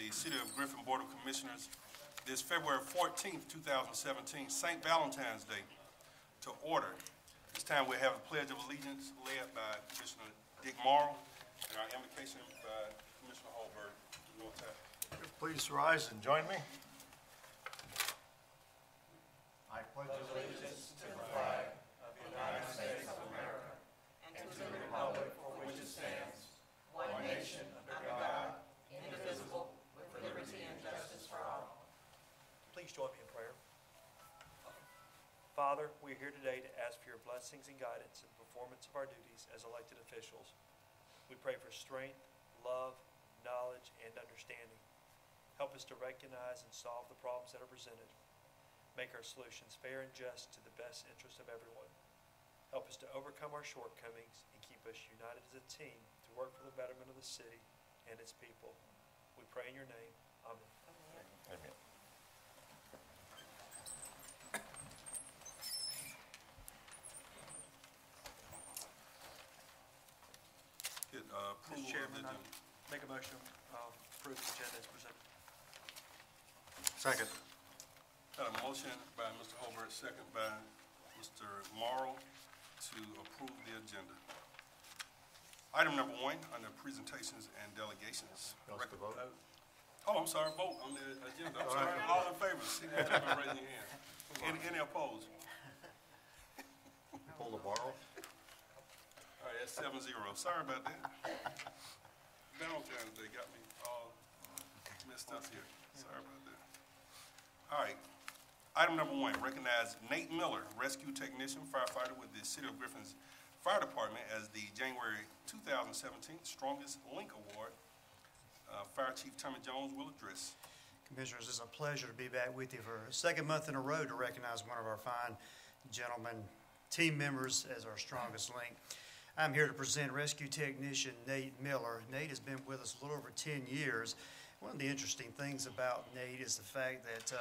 the City of Griffin Board of Commissioners this February 14th, 2017, St. Valentine's Day, to order. This time we have a Pledge of Allegiance led by Commissioner Dick Morrow and our invocation by Commissioner Hallberg. Please rise and join me. I pledge allegiance to the flag of the United States of America and to the republic for which it stands, one nation under God, indivisible, with liberty and justice for all. Please join me in prayer. Father, we are here today to ask for your blessings and guidance in the performance of our duties as elected officials. We pray for strength, love, knowledge, and understanding. Help us to recognize and solve the problems that are presented. Make our solutions fair and just to the best interest of everyone. Help us to overcome our shortcomings and keep us united as a team to work for the betterment of the city and its people. We pray in your name. Amen. Amen. Mr. Chairman, I make a motion to approve the agenda as presented. Second. Got a motion by Mr. Hallberg, second by Mr. Morrow to approve the agenda. Item number 1 under presentations and delegations. Vote. Oh, I'm sorry, vote on the agenda. I'm sorry. All in favor, signify by raising your hand. Any opposed? Pull the Morrow. All right, that's 7-0. Sorry about that. Valentine's Day got me all messed up here. Sorry about that. All right. Item number 1, recognize Nate Miller, rescue technician, firefighter with the City of Griffin's Fire Department as the January 2017 Strongest Link Award. Fire Chief Tommy Jones will address. Commissioners, it's a pleasure to be back with you for a second month in a row to recognize one of our fine gentlemen, team members as our strongest link. I'm here to present rescue technician Nate Miller. Nate has been with us a little over 10 years. One of the interesting things about Nate is the fact that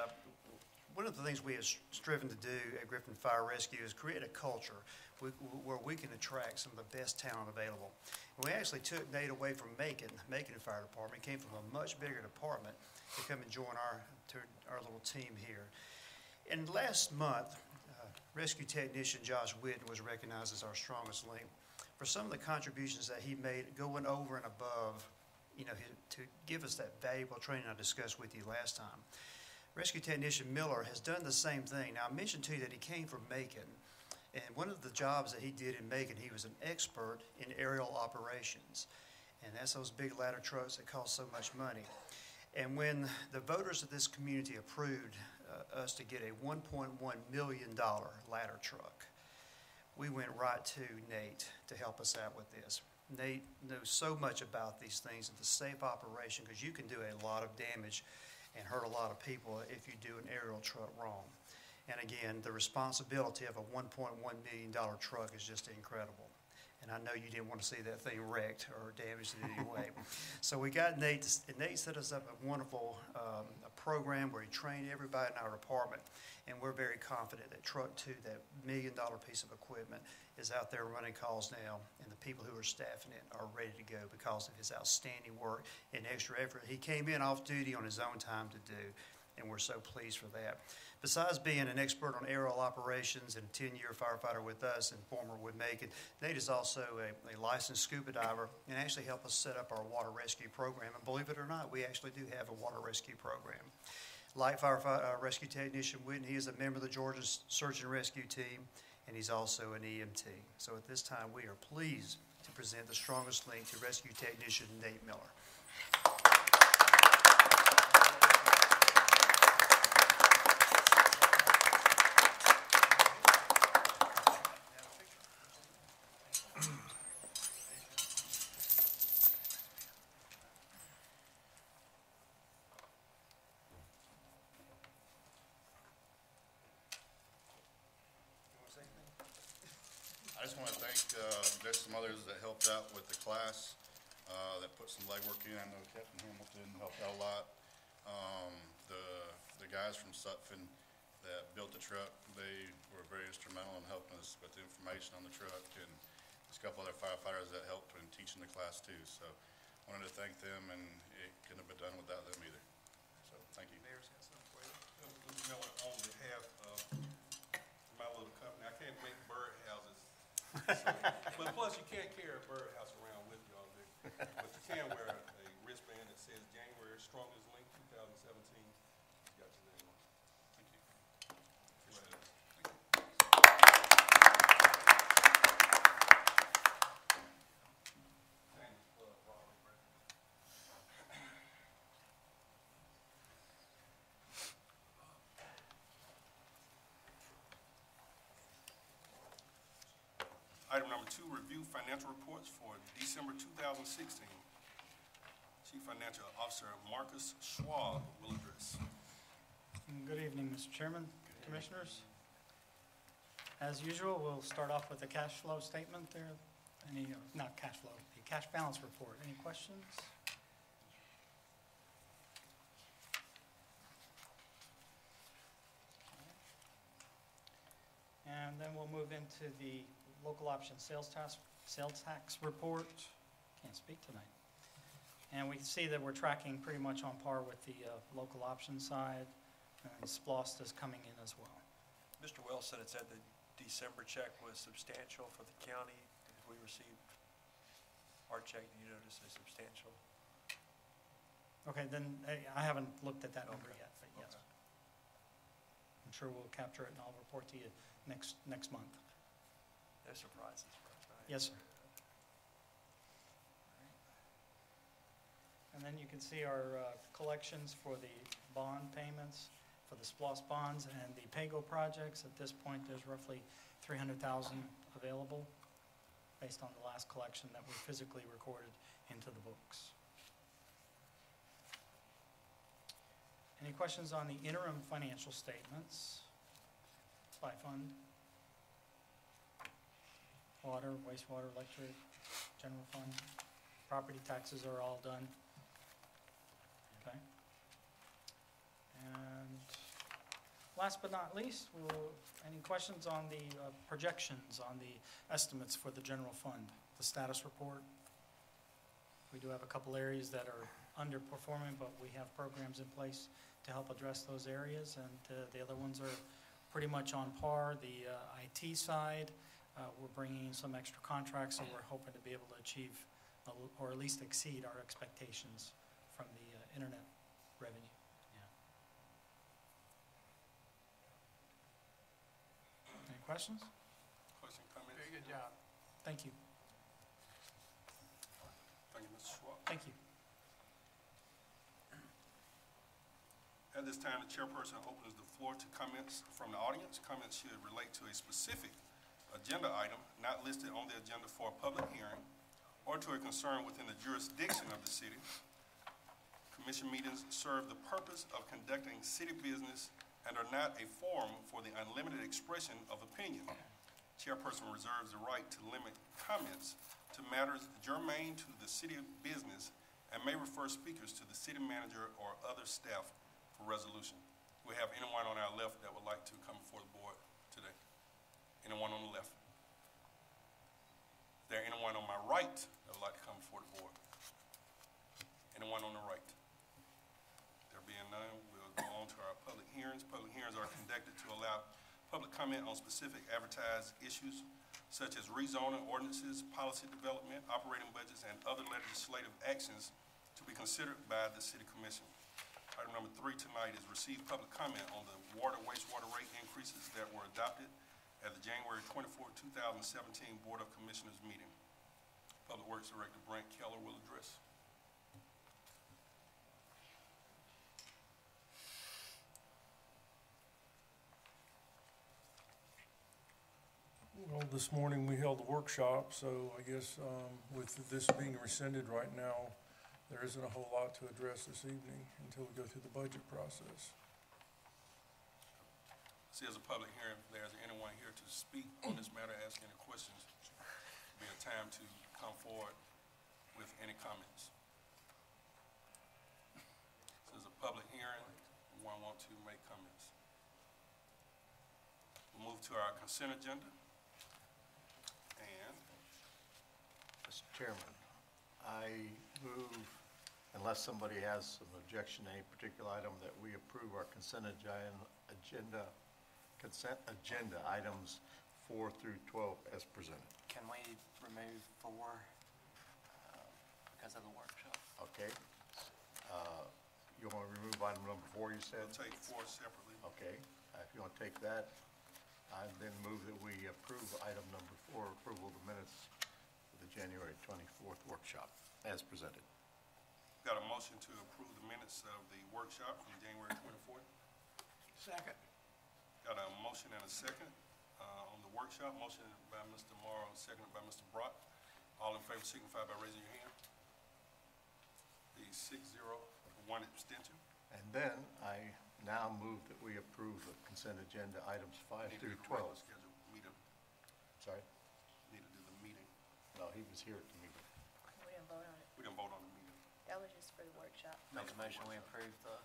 one of the things we have striven to do at Griffin Fire Rescue is create a culture where we can attract some of the best talent available. And we actually took Nate away from Macon Fire Department. He came from a much bigger department to come and join our little team here. And last month, rescue technician Josh Whitten was recognized as our strongest link for some of the contributions that he made going over and above, to give us that valuable training I discussed with you last time. Rescue technician Miller has done the same thing. Now, I mentioned to you that he came from Macon, and one of the jobs that he did in Macon, he was an expert in aerial operations, and that's those big ladder trucks that cost so much money. And when the voters of this community approved us to get a $1.1 million ladder truck, we went right to Nate to help us out with this. Nate knows so much about these things and the safe operation, because you can do a lot of damage and hurt a lot of people if you do an aerial truck wrong. And again, the responsibility of a $1.1 million truck is just incredible. And I know you didn't want to see that thing wrecked or damaged in any way. So we got Nate, and Nate set us up a wonderful a program where he trained everybody in our department. And we're very confident that Truck 2, that $1 million piece of equipment, is out there running calls now, and the people who are staffing it are ready to go because of his outstanding work and extra effort he came in off duty on his own time to do, and we're so pleased for that. Besides being an expert on aerial operations and a 10-year firefighter with us and former with Macon, Nate is also a licensed scuba diver and actually helped us set up our water rescue program. And believe it or not, we actually do have a water rescue program. Light firefighter rescue technician Whitten, he is a member of the Georgia Search and Rescue Team, and he's also an EMT. So at this time, we are pleased to present the strongest link to rescue technician Nate Miller. I just want to thank, there's some others that helped out with the class, that put some legwork in. I know Captain Hamilton helped out a lot. The guys from Sutphin that built the truck, they were very instrumental in helping us with the information on the truck, and there's a couple other firefighters that helped in teaching the class too. So I wanted to thank them, and it couldn't have been done without them either. But plus, you can't carry a birdhouse around with you all day. But you can wear a wristband that says January Strongest Link 2017. It's got your name on it. Thank you. Appreciate it. Item number 2, review financial reports for December 2016. Chief Financial Officer Marcus Schwab will address. Good evening, Mr. Chairman, Commissioners. As usual, we'll start off with the cash flow statement there. Not cash flow, the cash balance report. Any questions? And then we'll move into the local option sales tax report. Can't speak tonight. And we can see that we're tracking pretty much on par with the local option side, and SPLOST is coming in as well. Mr. Wilson had said the December check was substantial for the county. We received our check, and you noticed it's substantial. Okay, then I haven't looked at that number Okay. yet, but yes. Okay. I'm sure we'll capture it and I'll report to you next month. No surprises for us, right? Yes, sir. And then you can see our collections for the bond payments, for the SPLOST bonds and the PAYGO projects. At this point, there's roughly $300,000 available based on the last collection that we physically recorded into the books. Any questions on the interim financial statements by fund? Water, wastewater, electric, general fund, property taxes are all done. Okay. And last but not least, any questions on the projections, on the estimates for the general fund, the status report? We do have a couple areas that are underperforming, but we have programs in place to help address those areas, and the other ones are pretty much on par. The IT side, we're bringing in some extra contracts, so we're hoping to be able to achieve or at least exceed our expectations from the internet revenue. Any questions? Question, comment? Very good job. Thank you. Thank you, Mr. Schwab. Thank you. At this time, the chairperson opens the floor to comments from the audience. Comments should relate to a specific agenda item not listed on the agenda for a public hearing or to a concern within the jurisdiction of the city. Commission meetings serve the purpose of conducting city business and are not a forum for the unlimited expression of opinion. Chairperson reserves the right to limit comments to matters germane to the city business and may refer speakers to the city manager or other staff for resolution. We have anyone on our left that would like to come before the board today? Anyone on the left? Is there anyone on my right that would like to come before the board? Anyone on the right? There being none, we'll go on to our public hearings. Public hearings are conducted to allow public comment on specific advertised issues such as rezoning ordinances, policy development, operating budgets, and other legislative actions to be considered by the city commission. Item number 3 tonight is receive public comment on the water wastewater rate increases that were adopted at the January 24, 2017 Board of Commissioners meeting. Public Works Director Brent Keller will address. Well, this morning we held a workshop, so I guess with this being rescinded right now, there isn't a whole lot to address this evening until we go through the budget process. See, as a public hearing, if there's anyone here to speak on this matter, ask any questions, be a time to come forward with any comments. This is a public hearing, anyone want to make comments? We'll move to our consent agenda. And Mr. Chairman, I move, unless somebody has some objection to any particular item, that we approve our consent agenda items 4 through 12 as presented. can we remove 4 because of the workshop? Okay. You want to remove item number 4, you said? We'll take 4 separately. Okay, if you want to take that, I then move that we approve item number 4, approval of the minutes of the January 24th workshop as presented. Got a motion to approve the minutes of the workshop from January 24th. Second. Got a motion and a second on the workshop. Motion by Mr. Morrow, seconded by Mr. Brock. All in favor signify by raising your hand. The 6-0, 1 abstention. And then I now move that we approve the consent agenda items 5 Need to through do the regular 12. schedule meeting. Sorry? Need to do the meeting. No, he was here at the meeting. We didn't vote on it. We didn't vote on the meeting. That was just for the workshop. Make a motion, we approve the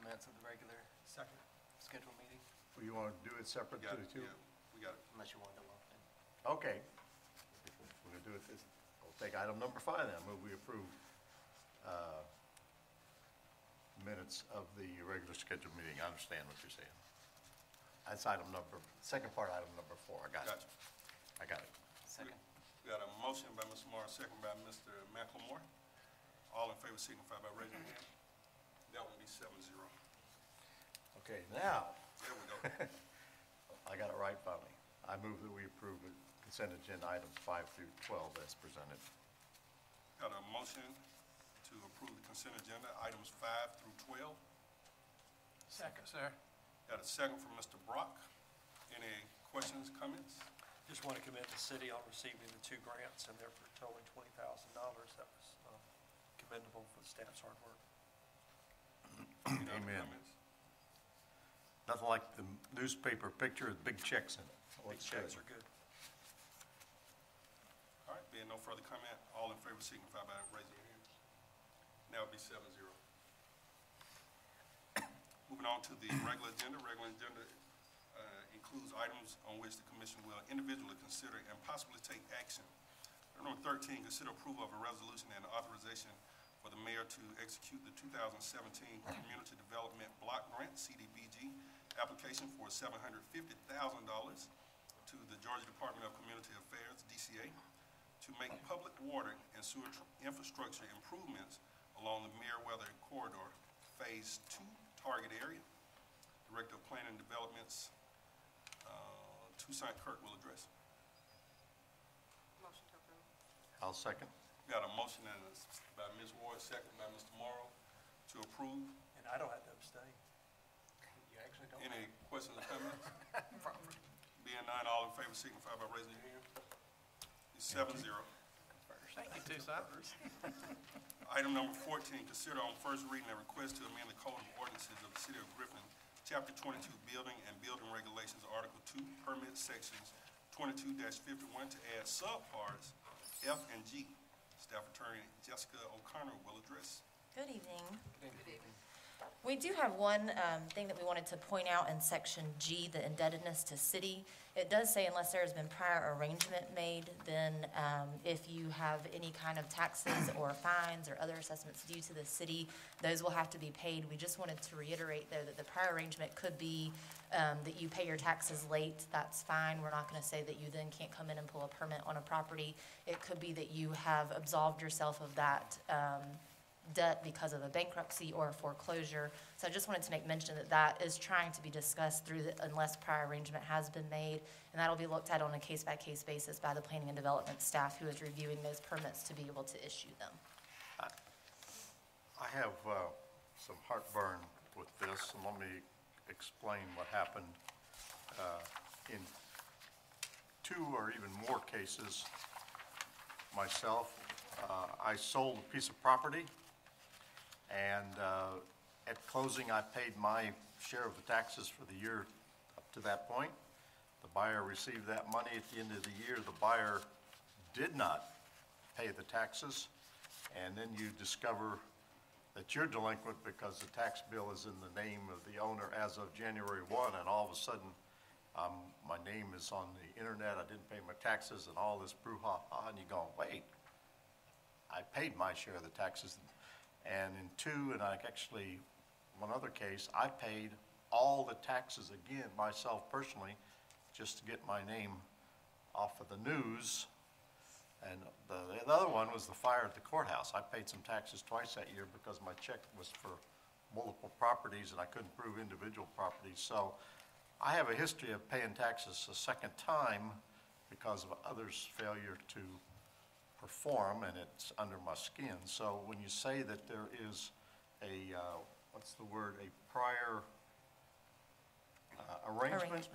minutes of the regular Second. scheduled meeting, Well, you want to do it separate Got to it, the two? yeah, we got it. unless you want to lump in. Okay. We're going to do it this, we'll take item number 5 then. Move we approve minutes of the regular scheduled meeting. I understand what you're saying. That's second part, item number 4. I got it. Gotcha. I got it. Second. We got a motion by Mr. Morrow, second by Mr. McLemore. All in favor signify by raising your hand. That will be 7-0. Okay, now, There we go. I got it right finally. I move that we approve the consent agenda items 5 through 12 as presented. Got a motion to approve the consent agenda, items 5 through 12. Second, sir. Got a second from Mr. Brock. Any questions, comments? Just want to commend the city on receiving the 2 grants, and they're for totaling $20,000. That was commendable for the staff's hard work. Any other Amen. comments? Nothing like the newspaper picture with big checks in it. Big Looks checks good. are good. All right, being no further comment, all in favor signify by raising your hands. That would be 7-0. Moving on to the regular agenda. Regular agenda includes items on which the commission will individually consider and possibly take action. Item number 13, consider approval of a resolution and authorization for the mayor to execute the 2017 Community Development Block Grant, CDBG, application for $750,000 to the Georgia Department of Community Affairs, DCA, to make public water and sewer infrastructure improvements along the Meriwether Corridor, Phase 2 target area. Director of Planning and Development's Toussaint Kirk will address. Motion to approve. I'll second. Got a motion by Ms. Ward, second by Mr. Morrow to approve. And I don't have to abstain. You actually don't. Any questions or comments? Being none, all in favor signify by raising your hand. It's 7-0. Thank you, Tucson. Item number 14, consider on first reading a request to amend the Code of Ordinances of the City of Griffin, Chapter 22, Building and Building Regulations, Article 2, Permit Sections 22-51 to add subparts F and G. Staff Attorney Jessica O'Connor will address. Good evening. We do have one thing that we wanted to point out in Section G, the indebtedness to city. It does say unless there has been prior arrangement made, then if you have any kind of taxes or fines or other assessments due to the city, those will have to be paid. We just wanted to reiterate, though, that the prior arrangement could be that you pay your taxes late. That's fine. We're not going to say that you then can't come in and pull a permit on a property. It could be that you have absolved yourself of that debt because of a bankruptcy or a foreclosure. So I just wanted to make mention that that is trying to be discussed through the unless prior arrangement has been made, and that'll be looked at on a case-by-case basis by the planning and development staff who is reviewing those permits to be able to issue them. I have some heartburn with this, and let me explain what happened. In 2 or even more cases, myself, I sold a piece of property, and at closing, I paid my share of the taxes for the year up to that point. The buyer received that money at the end of the year. The buyer did not pay the taxes, and then you discover that you're delinquent because the tax bill is in the name of the owner as of January 1, and all of a sudden, my name is on the internet, I didn't pay my taxes, and all this brouhaha, and you go, wait, I paid my share of the taxes. And in 2, and actually one other case, I paid all the taxes again myself personally, just to get my name off of the news. And the other one was the fire at the courthouse. I paid some taxes twice that year because my check was for multiple properties and I couldn't prove individual properties. So I have a history of paying taxes a second time because of others' failure to perform, and it's under my skin. So when you say that there is a, what's the word, a prior arrangement?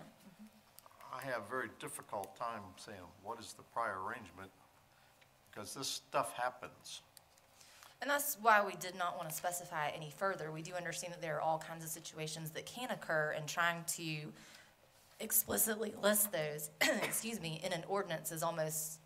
I have a very difficult time saying, what is the prior arrangement? Because this stuff happens. And that's why we did not want to specify any further. We do understand that there are all kinds of situations that can occur, and trying to explicitly list those, excuse me, in an ordinance is almost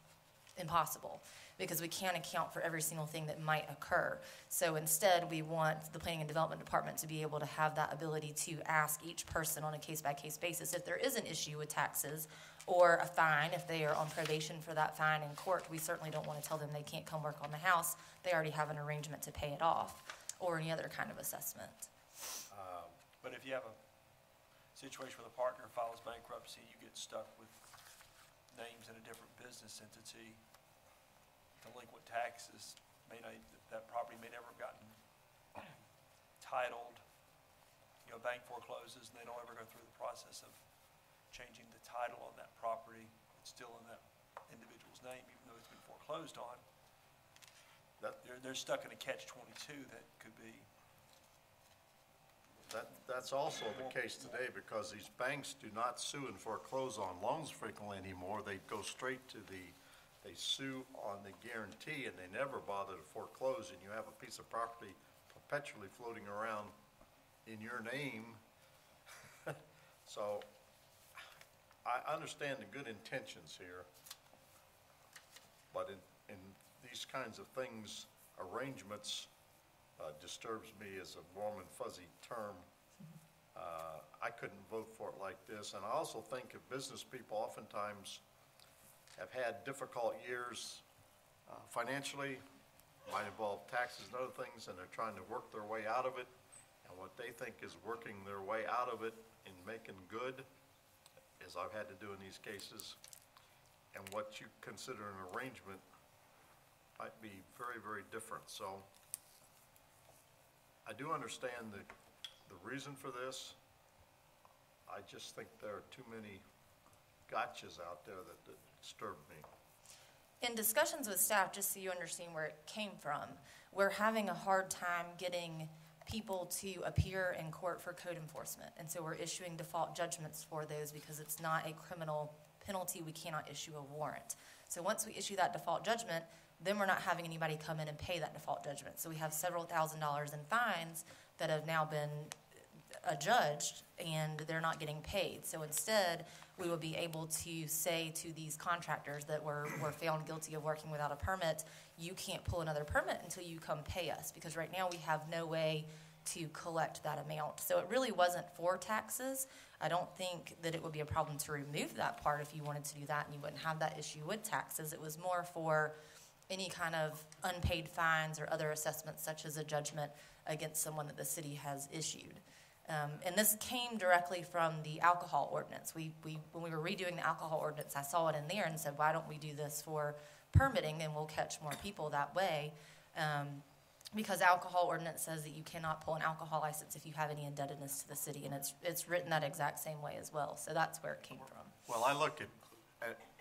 impossible, because we can't account for every single thing that might occur. So instead, we want the Planning and Development Department to be able to have that ability to ask each person on a case-by-case basis if there is an issue with taxes or a fine. If they are on probation for that fine in court, we certainly don't want to tell them they can't come work on the house. They already have an arrangement to pay it off, or any other kind of assessment. But if you have a situation where the partner files bankruptcy, you get stuck with names in a different business entity, delinquent taxes, that property may never have gotten titled, bank forecloses, and they don't ever go through the process of changing the title on that property. It's still in that individual's name, even though it's been foreclosed on. They're stuck in a catch-22 that could be. That's also the case today, because these banks do not sue and foreclose on loans frequently anymore. They go straight to they sue on the guarantee, and they never bother to foreclose, and you have a piece of property perpetually floating around in your name. So I understand the good intentions here, but in these kinds of things, arrangements disturbs me as a warm and fuzzy term. I couldn't vote for it like this, and I also think if business people oftentimes have had difficult years financially, might involve taxes and other things, and they're trying to work their way out of it, and what they think is working their way out of it and making good, as I've had to do in these cases, and what you consider an arrangement might be very, very different. So I do understand the reason for this. I just think there are too many gotchas out there that disturb me. In discussions with staff, just so you understand where it came from, we're having a hard time getting people to appear in court for code enforcement. And so we're issuing default judgments for those because it's not a criminal penalty. We cannot issue a warrant. So once we issue that default judgment, then we're not having anybody come in and pay that default judgment. So we have several $1,000s in fines that have now been adjudged, and they're not getting paid. So instead, we will be able to say to these contractors that were found guilty of working without a permit, you can't pull another permit until you come pay us, because right now we have no way to collect that amount. So it really wasn't for taxes. I don't think that it would be a problem to remove that part if you wanted to do that and you wouldn't have that issue with taxes. It was more for any kind of unpaid fines or other assessments, such as a judgment against someone that the city has issued. And this came directly from the alcohol ordinance. When we were redoing the alcohol ordinance, I saw it in there and said, why don't we do this for permitting, and we'll catch more people that way? Because alcohol ordinance says that you cannot pull an alcohol license if you have any indebtedness to the city, and it's written that exact same way as well. So that's where it came from. Well, I look at,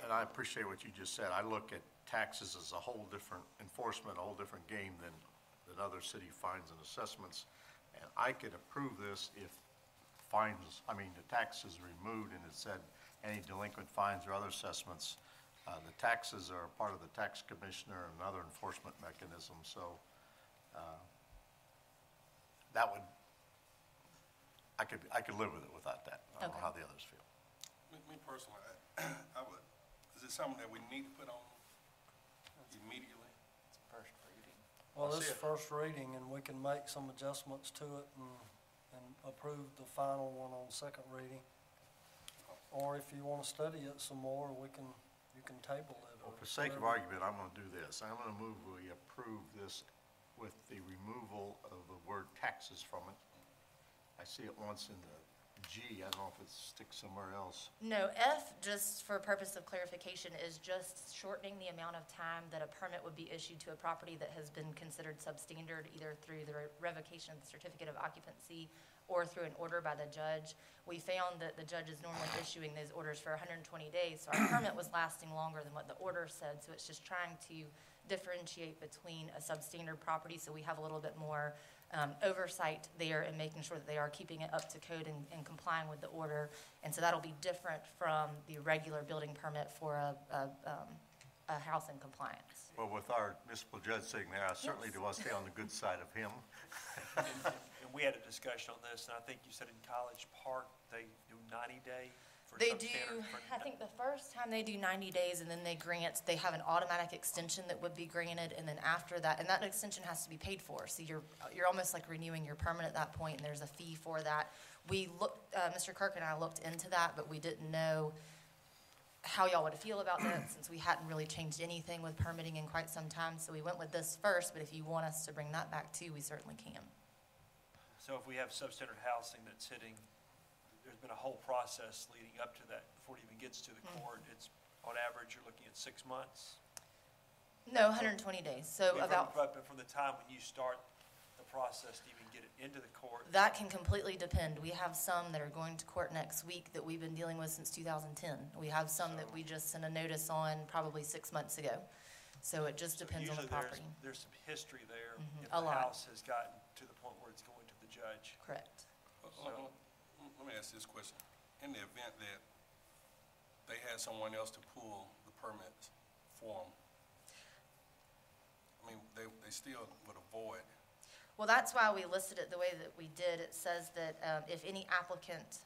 and I appreciate what you just said, I look at taxes as a whole different enforcement, a whole different game than other city fines and assessments. And I could approve this if the tax is removed and it said any delinquent fines or other assessments. The taxes are part of the tax commissioner and other enforcement mechanisms. So I could live with it without that. I don't know how the others feel. Me personally, I would. Is it something that we need to put on immediately? It's first reading. Well, I'll this see is it. first reading, and we can make some adjustments to it and approve the final one on second reading. Or if you want to study it some more, you can table it. Well, for sake of argument, I'm going to do this. I'm going to move we approve this with the removal of the word taxes from it. I see it once in the G, I don't know if it's stick somewhere else. No, F, just for purpose of clarification, is just shortening the amount of time that a permit would be issued to a property that has been considered substandard, either through the revocation of the certificate of occupancy or through an order by the judge. We found that the judge is normally issuing those orders for 120 days, so our permit was lasting longer than what the order said, so it's just trying to differentiate between a substandard property, so we have a little bit more oversight there and making sure that they are keeping it up to code and complying with the order. And so that'll be different from the regular building permit for a house in compliance. Well, with our municipal judge sitting there, I certainly do want to stay on the good side of him. And we had a discussion on this, and I think you said in College Park, they do 90-day for They substandard. do, I think the first time they do 90 days and then they have an automatic extension that would be granted, and then after that, and that extension has to be paid for. So you're almost like renewing your permit at that point, and there's a fee for that. We looked, Mr. Kirk and I looked into that, but we didn't know how y'all would feel about that since we hadn't really changed anything with permitting in quite some time. So we went with this first, but if you want us to bring that back too, we certainly can. So if we have substandard housing that's hitting, there's been a whole process leading up to that before it even gets to the court. It's, on average, you're looking at 6 months. No, 120 days, so about. But from the time when you start the process to even get it into the court. That can completely depend. We have some that are going to court next week that we've been dealing with since 2010. We have some that we just sent a notice on probably 6 months ago. So it just depends on the property. There's some history there. If a the lot. house has gotten to the point where it's going to the judge. Correct. Let me ask this question. In the event that they had someone else to pull the permits for them, I mean, they still would avoid. Well, that's why we listed it the way that we did. It says that if any applicant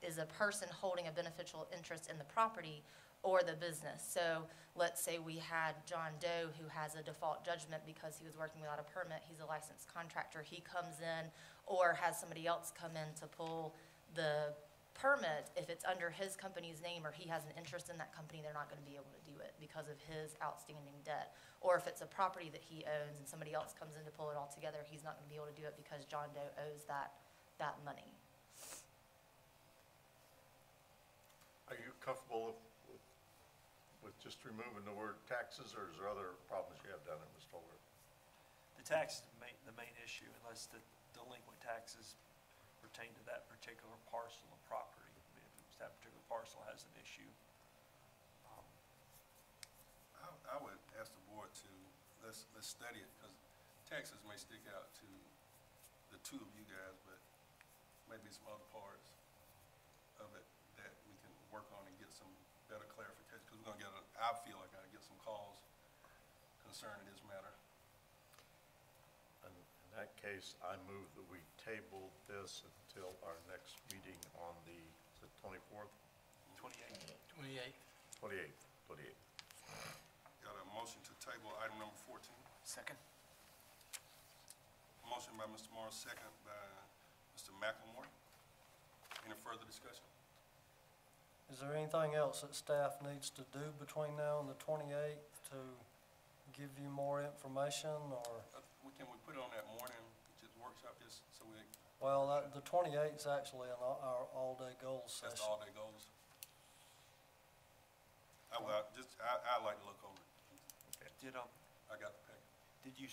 is a person holding a beneficial interest in the property or the business. So let's say we had John Doe who has a default judgment because he was working without a permit. He's a licensed contractor. He comes in or has somebody else come in to pull the permit. If it's under his company's name or he has an interest in that company, they're not going to be able to do it because of his outstanding debt. Or if it's a property that he owns and somebody else comes in to pull it all together, he's not going to be able to do it because John Doe owes that money. Are you comfortable with just removing the word taxes, or is there other problems you have down there, Mr. Holbert? The tax is the main issue unless the delinquent taxes pertain to that particular parcel of property. I mean, if that particular parcel has an issue. I would ask the board to, let's study it, because taxes may stick out to the two of you guys, but maybe some other parts of it that we can work on and get some better clarification, because we're gonna I feel like I get some calls concerning this matter. In that case, I move that we table this until our next meeting on the, is it 24th? 28. 28th. Got a motion to table item number 14. Second. Motion by Mr. Morris, second by Mr. McLemore. Any further discussion? Is there anything else that staff needs to do between now and the 28th to give you more information, or? Can we put it on that morning, just workshop, just so we, Well, the 28th is actually our all-day goals that's session. all day goes? I'd like to look over it. I got the packet. Did you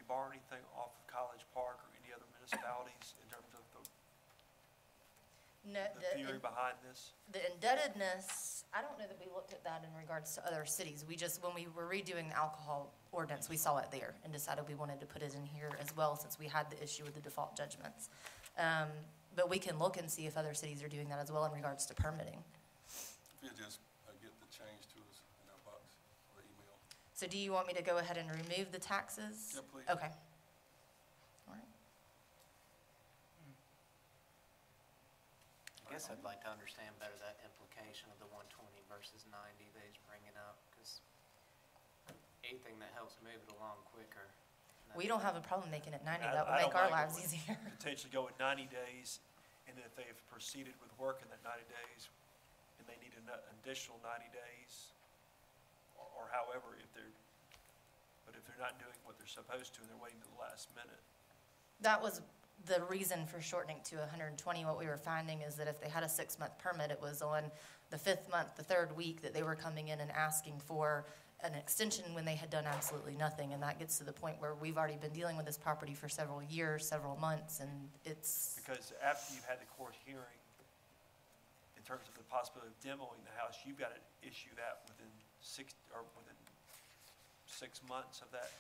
borrow anything off of College Park or any other municipalities in terms of No, the theory behind this? the indebtedness, I don't know that we looked at that in regards to other cities. We just, when we were redoing the alcohol ordinance, we saw it there and decided we wanted to put it in here as well since we had the issue with the default judgments. But we can look and see if other cities are doing that as well in regards to permitting. If you just get the change to us in our box or email. So do you want me to go ahead and remove the taxes? Yeah, please. Okay. All right. I guess I'd like to understand better that implication of the 120 versus 90 that he's bringing up, because anything that helps move it along quicker. We don't have a problem making it 90. I That would don't make our mind lives going- easier. Potentially go with 90 days, and then if they've proceeded with work in that 90 days, and they need an additional 90 days, or however, if they're not doing what they're supposed to, and they're waiting to the last minute. That was the reason for shortening to 120, what we were finding is that if they had a 6-month permit, it was on the 5th month, the 3rd week, that they were coming in and asking for an extension when they had done absolutely nothing. And that gets to the point where we've already been dealing with this property for several years, several months, and it's, Because after you've had the court hearing, in terms of the possibility of demoing the house, you've got to issue that within 6 months of that.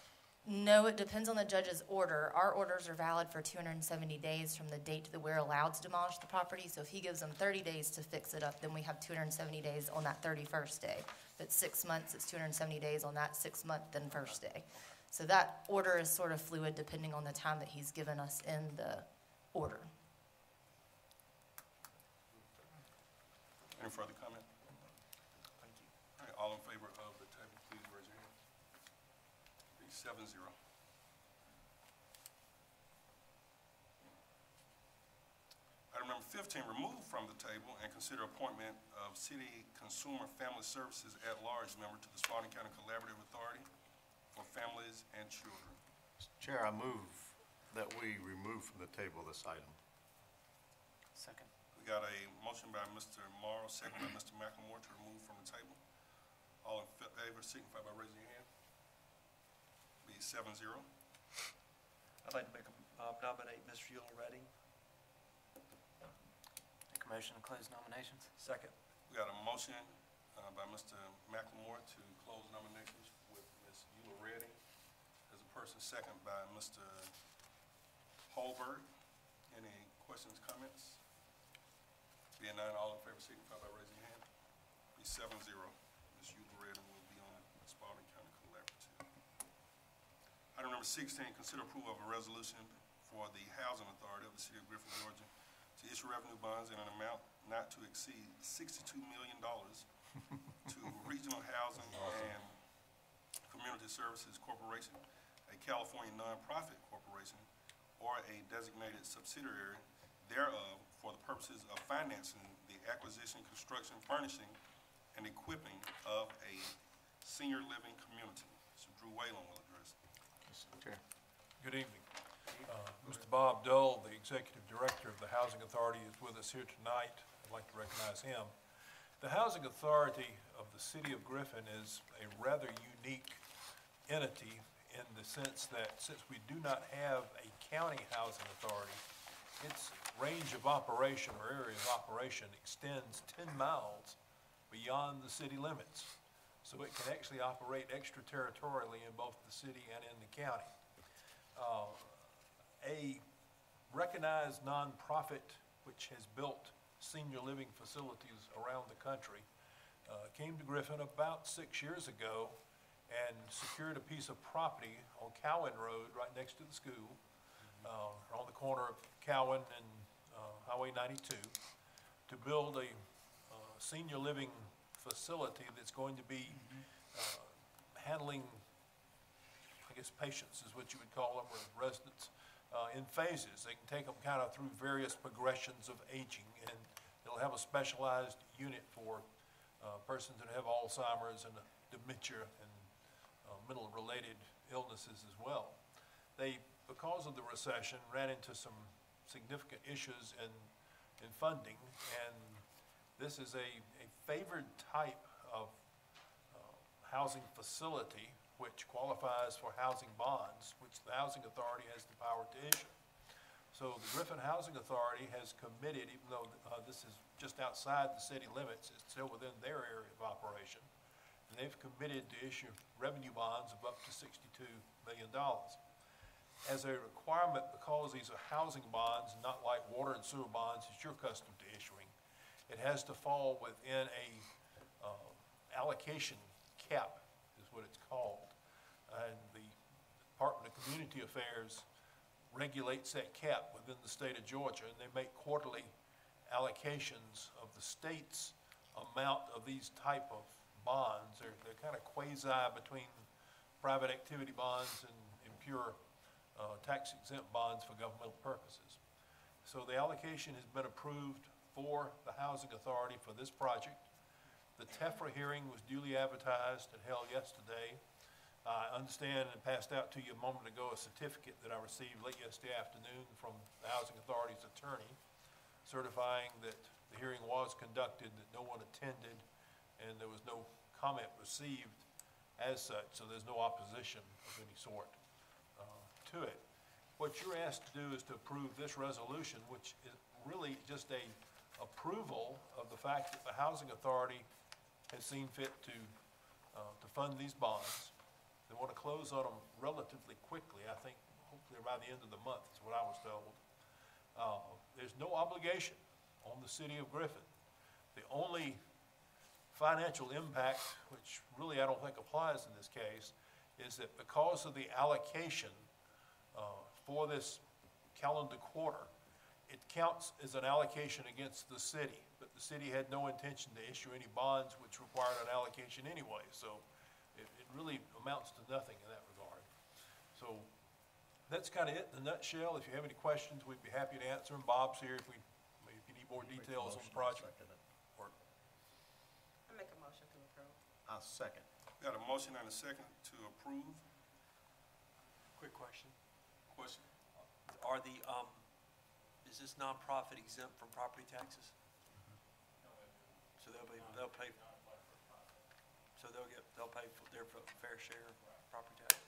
no, it depends on the judge's order. Our orders are valid for 270 days from the date that we're allowed to demolish the property. So if he gives them 30 days to fix it up, then we have 270 days on that 31st day. If it's 6 months, it's 270 days on that 6-month, then first day. So that order is sort of fluid depending on the time that he's given us in the order. Any further comment? Thank you. All right, all in favor of the table, please raise your hand. Be 7-0. Item number 15, remove from the table and consider appointment of City Consumer Family Services at-large member to the Spalding County Collaborative Authority for Families and Children. Mr. Chair, I move that we remove from the table this item. Second. We got a motion by Mr. Morrow, second by Mr. McLemore to remove from the table. All in favor signify by raising your hand. Be 7-0. I'd like to nominate Ms. Sheila Redding. Make a motion to close nominations. Second. We got a motion by Mr. McLemore to close nominations with Ms. Eula Redding as a person, second by Mr. Holberg. Any questions, comments? Being none, all in favor signify by raising your hand. Be 7-0. Ms. Eula Redding will be on the Spalding County Collaborative. Item number 16, consider approval of a resolution for the Housing Authority of the City of Griffin, Georgia, to issue revenue bonds in an amount not to exceed $62 million to Regional Housing and Community Services Corporation, a California nonprofit corporation, or a designated subsidiary thereof for the purposes of financing the acquisition, construction, furnishing, and equipping of a senior living community. So Drew Whalen will address. Mr. Chair. Good evening. Mr. Bob Dull, the Executive Director of the Housing Authority, is with us here tonight. I'd like to recognize him. The Housing Authority of the City of Griffin is a rather unique entity in the sense that since we do not have a county housing authority, its range of operation or area of operation extends 10 miles beyond the city limits. So it can actually operate extraterritorially in both the city and in the county. A recognized nonprofit which has built senior living facilities around the country came to Griffin about 6 years ago and secured a piece of property on Cowan Road right next to the school, on the corner of Cowan and Highway 92, to build a senior living facility that's going to be handling, I guess, patients is what you would call them, or residents, in phases. They can take them kind of through various progressions of aging, and it'll have a specialized unit for persons that have Alzheimer's and dementia and mental-related illnesses as well. They, because of the recession, ran into some significant issues in funding, and this is a favored type of housing facility which qualifies for housing bonds, which the Housing Authority has the power to issue. So the Griffin Housing Authority has committed, even though this is just outside the city limits, it's still within their area of operation, and they've committed to issue revenue bonds of up to $62 million. As a requirement, because these are housing bonds, not like water and sewer bonds that you're accustomed to issuing, it has to fall within a allocation cap, is what it's called. And the Department of Community Affairs regulates that cap within the state of Georgia, and they make quarterly allocations of the state's amount of these type of bonds. They're kind of quasi between private activity bonds and pure tax-exempt bonds for governmental purposes. So the allocation has been approved for the Housing Authority for this project. The TEFRA hearing was duly advertised and held yesterday. I understand and passed out to you a moment ago a certificate that I received late yesterday afternoon from the Housing Authority's attorney certifying that the hearing was conducted, that no one attended, and there was no comment received as such, so there's no opposition of any sort to it. What you're asked to do is to approve this resolution, which is really just a approval of the fact that the Housing Authority has seen fit to fund these bonds. They want to close on them relatively quickly, I think hopefully by the end of the month is what I was told. There's no obligation on the city of Griffin. The only financial impact, which really I don't think applies in this case, is that because of the allocation for this calendar quarter, it counts as an allocation against the city, but the city had no intention to issue any bonds which required an allocation anyway, so it really amounts to nothing in that regard. So that's kind of it in a nutshell. If you have any questions, we'd be happy to answer them. Bob's here if you need more details on the project. Or- I make a motion to approve. I'll second. Got a motion and a second to approve. Quick question. Question? Are the, is this nonprofit exempt from property taxes? So they'll pay, so they'll pay for their fair share of property tax?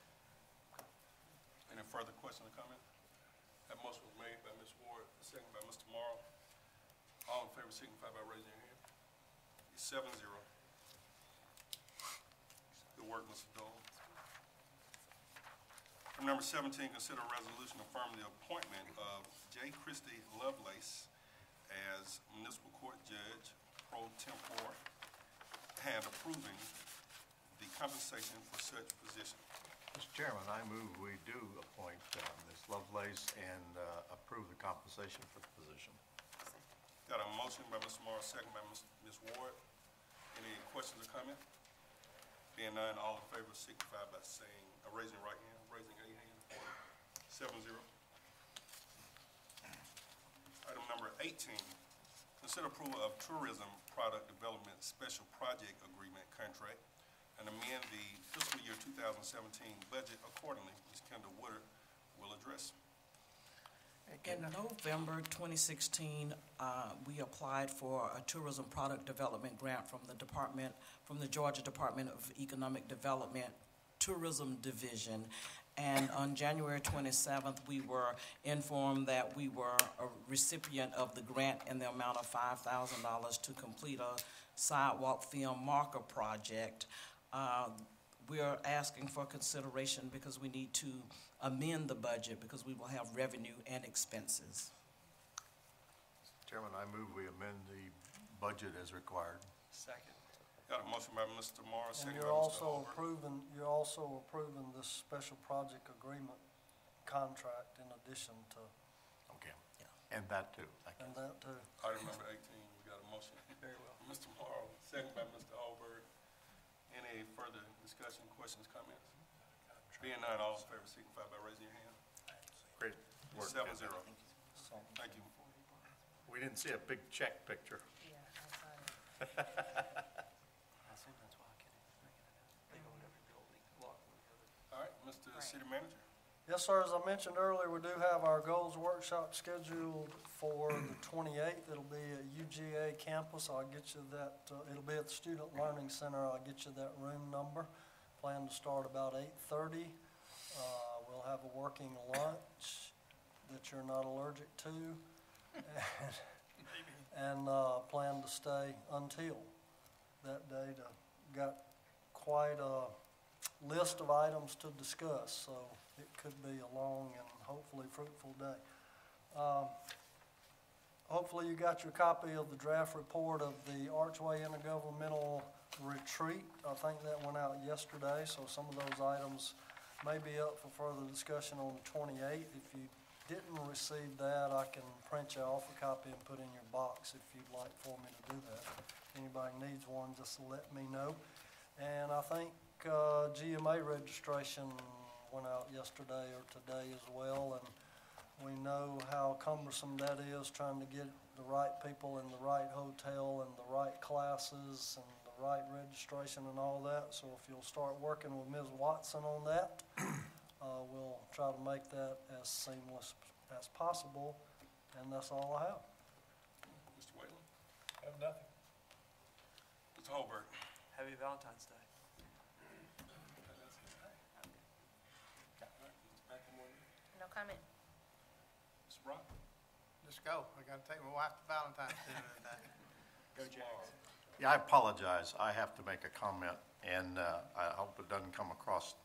Any further question or comment? That motion was made by Ms. Ward, second by Mr. Morrow. All in favor signify by raising your hand. It's 7-0. Good work, Mr. Dole. Item number 17, consider a resolution affirming the appointment of J. Christie Lovelace as municipal court judge pro tempore and approving the compensation for such position. Mr. Chairman, I move we do appoint Ms. Lovelace and approve the compensation for the position. Got a motion by Mr. Morris, second by Ms. Ward. Any questions or comments? Being none, all in favor signify by saying, raising your right hand, raising a hand. 7-0. Item number 18, consider approval of tourism product development special project agreement contract and amend the fiscal year 2017 budget accordingly. Ms. Kendall Woodard will address. In November 2016, we applied for a tourism product development grant from the Georgia Department of Economic Development Tourism Division. And on January 27th, we were informed that we were a recipient of the grant in the amount of $5,000 to complete a sidewalk film marker project. We are asking for consideration because we need to amend the budget because we will have revenue and expenses. Mr. Chairman, I move we amend the budget as required. Second. Got a motion by Mr. Morris, And second you're by Mr. also Holbert. approving this special project agreement contract in addition to, Okay. Yeah. And that too. I and guess. that too. Item number 18, we got a motion. Very well. Mr. Morrow, second by Mr. Holbert. Any further discussion, questions, comments? Being none, all in favor signify by raising your hand. Great work. 7-0. So, Thank you. We didn't see a big check picture. Yeah, I saw it. I assume that's why I couldn't bring it up. They own every building, lock one together. All right, Mr. City Manager. yes, sir, as I mentioned earlier, we do have our goals workshop scheduled for the 28th. It'll be at UGA campus. I'll get you that, it'll be at the Student Learning Center. I'll get you that room number. Plan to start about 8:30. We'll have a working lunch that you're not allergic to. And plan to stay until that day. Got quite a list of items to discuss, so it could be a long and hopefully fruitful day. Hopefully you got your copy of the draft report of the Archway Intergovernmental Retreat. I think that went out yesterday, so some of those items may be up for further discussion on the 28th. If you didn't receive that, I can print you off a copy and put in your box if you'd like for me to do that. If anybody needs one, just let me know. And I think GMA registration went out yesterday or today as well, and we know how cumbersome that is, trying to get the right people in the right hotel and the right classes and the right registration and all that. So if you'll start working with Ms. Watson on that, we'll try to make that as seamless as possible, and that's all I have. Mr. Whalen? I have nothing. Mr. Holbert? Happy Valentine's Day. No comment. Mr. Brock? Let's go. I gotta take my wife to Valentine's dinner tonight. Go Jags. Yeah, I apologize. I have to make a comment, and I hope it doesn't come across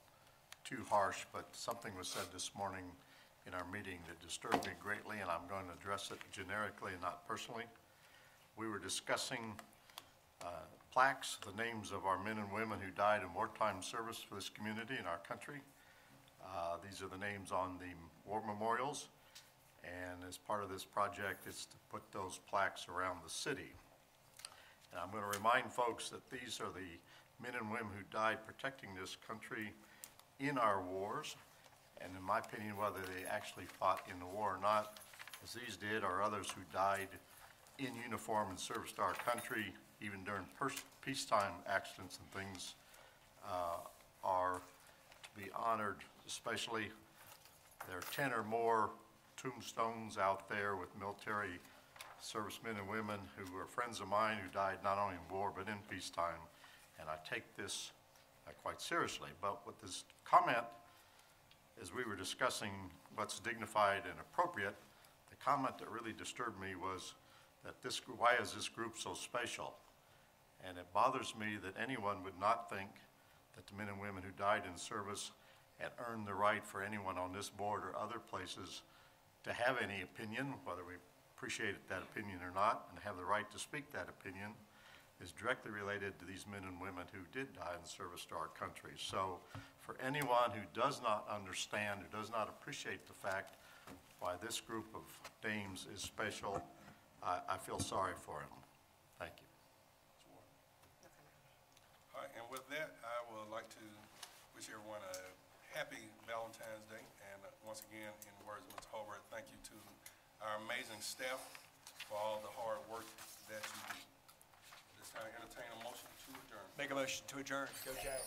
too harsh, but something was said this morning in our meeting that disturbed me greatly, and I'm going to address it generically and not personally. We were discussing plaques, the names of our men and women who died in wartime service for this community and our country. These are the names on the war memorials, and as part of this project, it's to put those plaques around the city. And I'm going to remind folks that these are the men and women who died protecting this country in our wars, and in my opinion, whether they actually fought in the war or not, as these did, or others who died in uniform in service to our country, even during peacetime accidents and things, are to be honored. Especially, there are 10 or more tombstones out there with military servicemen and women who are friends of mine who died not only in war but in peacetime, and I take this quite seriously. But with this comment, as we were discussing what's dignified and appropriate, the comment that really disturbed me was that why is this group so special? And it bothers me that anyone would not think that the men and women who died in service and earned the right for anyone on this board or other places to have any opinion, whether we appreciate that opinion or not, and have the right to speak that opinion, is directly related to these men and women who did die in service to our country. So for anyone who does not understand or does not appreciate the fact why this group of names is special, I feel sorry for him. Thank you. All right, and with that, I would like to wish everyone a happy Valentine's Day. And once again, in the words of Mr. Holbert, thank you to our amazing staff for all the hard work that you do. This time, entertain a motion to adjourn. Make a motion to adjourn. Go Jags.